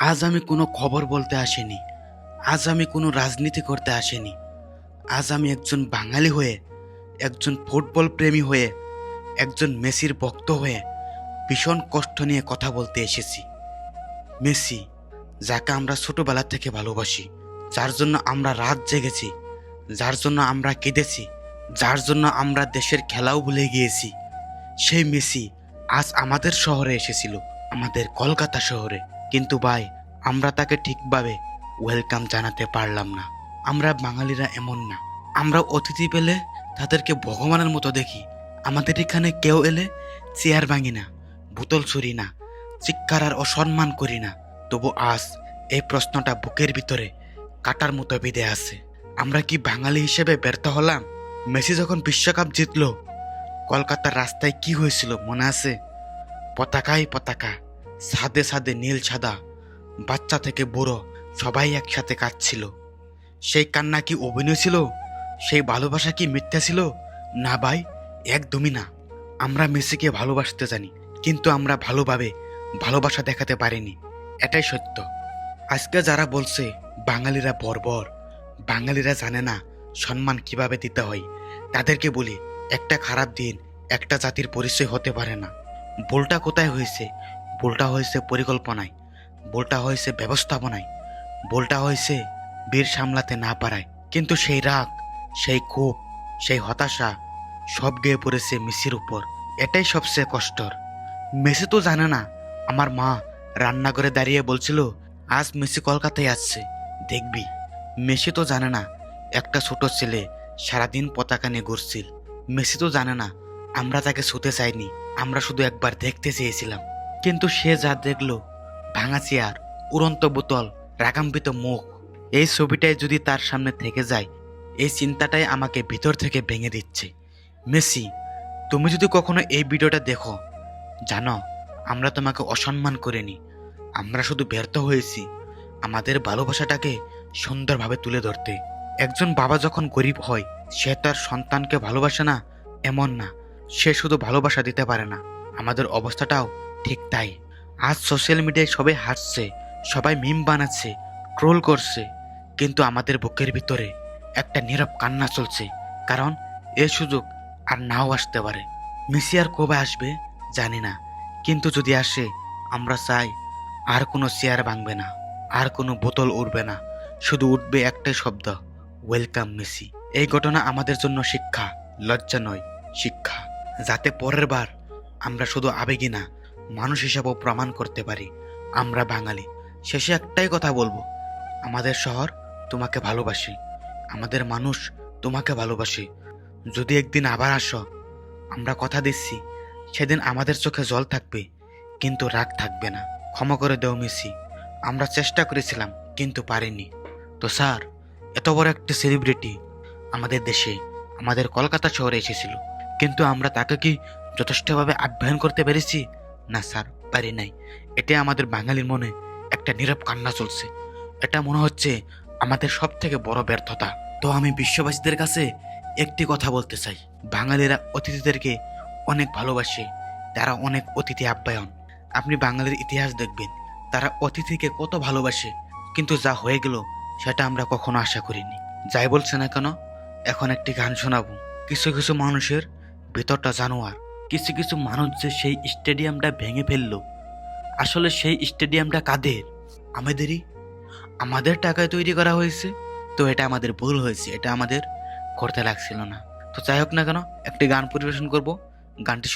আজ আমি কোনো খবর বলতে আসিনি, আজ আমি কোনো রাজনীতি করতে আসিনি। আজ আমি একজন বাঙালি হয়ে, একজন ফুটবল প্রেমী হয়ে, একজন মেসির ভক্ত হয়ে ভীষণ কষ্ট নিয়ে কথা বলতে এসেছি। মেসি, যাকে আমরা ছোটবেলা থেকে ভালোবাসি, যার জন্য আমরা রাত জেগেছি, যার জন্য আমরা কেঁদেছি, যার জন্য আমরা দেশের খেলাও ভুলে গিয়েছি, সেই মেসি আজ আমাদের শহরে এসেছিল, আমাদের কলকাতা শহরে। কিন্তু ভাই, আমরা তাকে ঠিকভাবে ওয়েলকাম জানাতে পারলাম না। আমরা বাঙালিরা এমন না, আমরা অতিথি পেলে তাদেরকে ভগবানের মতো দেখি। আমাদের এখানে কেউ এলে চেয়ার ভাঙি না, বোতল ছুরি না, চিৎকার আর অসম্মান করি না। তবু আজ এই প্রশ্নটা বুকের ভিতরে কাটার মতো বেঁধে আছে। আমরা কি বাঙালি হিসেবে ব্যর্থ হলাম? মেসি যখন বিশ্বকাপ জিতলো, কলকাতার রাস্তায় কি হয়েছিল মনে আছে? পতাকায় পতাকা, ছাদে ছাদে নীল ছাদা, বাচ্চা থেকে বুড়ো সবাই একসাথে কাঁদছিল। সেই কান্না কি অভিনয় ছিল? সেই ভালোবাসা কি মিথ্যা ছিল? না ভাই, একদমই না। আমরা মেসিকে ভালোবাসতে জানি, কিন্তু আমরা ভালোভাবে ভালোবাসা দেখাতে পারিনি, এটাই সত্য। আজকে যারা বলছে বাঙালিরা বর্বর, বাঙালিরা জানে না সম্মান কিভাবে দিতে হয়, তাদেরকে বলি, একটা খারাপ দিন একটা জাতির পরিচয় হতে পারে না। ভুলটা কোথায় হয়েছে? ভুলটা হয়েছে পরিকল্পনায়, ভুলটা হয়েছে ব্যবস্থাপনায়, ভুলটা হয়েছে বীর সামলাতে না পারায়। কিন্তু সেই রাগ, সেই ক্ষোভ, সেই হতাশা সব গিয়ে পড়েছে মেসির উপর। এটাই সবচেয়ে কষ্টর। মেসি তো জানে না আমার মা রান্নাঘরে দাঁড়িয়ে বলছিল আজ মেসি কলকাতায় আসছে, দেখবি। মেসি তো জানে না একটা ছোট ছেলে সারাদিন পতাকা নিয়ে ঘুরছিল। মেসি তো জানে না আমরা তাকে ছুতে চাইনি, আমরা শুধু একবার দেখতে চেয়েছিলাম। কিন্তু সে যা দেখলো, ভাঙা চেয়ার, উড়ন্ত বোতল, রাগাম্বিত মুখ, এই ছবিটাই যদি তার সামনে থেকে যায়, এই চিন্তাটাই আমাকে ভিতর থেকে ভেঙে দিচ্ছে। মেসি, তুমি যদি কখনো এই ভিডিওটা দেখো, জানো আমরা তোমাকে অসম্মান করিনি, আমরা শুধু ব্যর্থ হয়েছি আমাদের ভালোবাসাটাকে সুন্দরভাবে তুলে ধরতে। একজন বাবা যখন গরিব হয়, সে তার সন্তানকে ভালোবাসে না এমন না, সে শুধু ভালোবাসা দিতে পারে না। আমাদের অবস্থাটাও ঠিক তাই। আজ সোশ্যাল মিডিয়ায় সবাই হাসছে, সবাই মিম বানাচ্ছে, ট্রোল করছে, কিন্তু আমাদের বুকের ভিতরে একটা নীরব কান্না চলছে, কারণ এই সুযোগ আর নাও আসতে পারে। মেসি আর কবে আসবে জানি না, কিন্তু যদি আসে, আমরা চাই আর কোনো চেয়ার ভাঙবে না, আর কোনো বোতল উঠবে না, শুধু উঠবে একটাই শব্দ, ওয়েলকাম মেসি। এই ঘটনা আমাদের জন্য শিক্ষা, লজ্জা নয়, শিক্ষা, যাতে পরের বার আমরা শুধু আবেগী না, মানুষ হিসাবেও প্রমাণ করতে পারি আমরা বাঙালি। শেষে একটাই কথা বলবো, আমাদের শহর তোমাকে ভালোবাসে, আমাদের মানুষ তোমাকে ভালোবাসে। যদি একদিন আবার আসো, আমরা কথা দিচ্ছি সেদিন আমাদের চোখে জল থাকবে, কিন্তু রাগ থাকবে না। ক্ষমা করে দেও মেসি, আমরা চেষ্টা করেছিলাম কিন্তু পারিনি। তো স্যার, এত বড় একটা সেলিব্রিটি আমাদের দেশে, আমাদের কলকাতা শহরে এসেছিল, কিন্তু আমরা তাকে কি যথেষ্টভাবে আপ্যায়ন করতে পেরেছি? না স্যার, পারি নাই। এটা আমাদের বাঙালির মনে একটা নীরব কান্না চলছে। এটা মনে হচ্ছে আমাদের সব থেকে বড় ব্যর্থতা। তো আমি বিশ্ববাসীদের কাছে একটি কথা বলতে চাই, বাঙালিরা অতিথিদেরকে অনেক ভালোবাসে, তারা অনেক অতিথি আপ্যায়ন। আপনি বাঙালির ইতিহাস দেখবেন, তারা অতিথিকে কত ভালোবাসে, কিন্তু যা হয়ে গেল সেটা আমরা কখনো আশা করিনি। যাই বলছে না কেন, এখন একটি গান শোনাবো। কিছু কিছু মানুষের ভেতরটা জানোয়ার, কিছু কিছু মানুষ যে সেই স্টেডিয়ামটা ভেঙে ফেললো, আসলে সেই স্টেডিয়ামটা কাদের? আমাদেরই। আমাদের টাকায় তৈরি করা হয়েছে, তো এটা আমাদের ভুল হয়েছে, এটা আমাদের করতে লাগছিল না। তো যাই হোক না কেন, একটি গান পরিবেশন করব, গানটি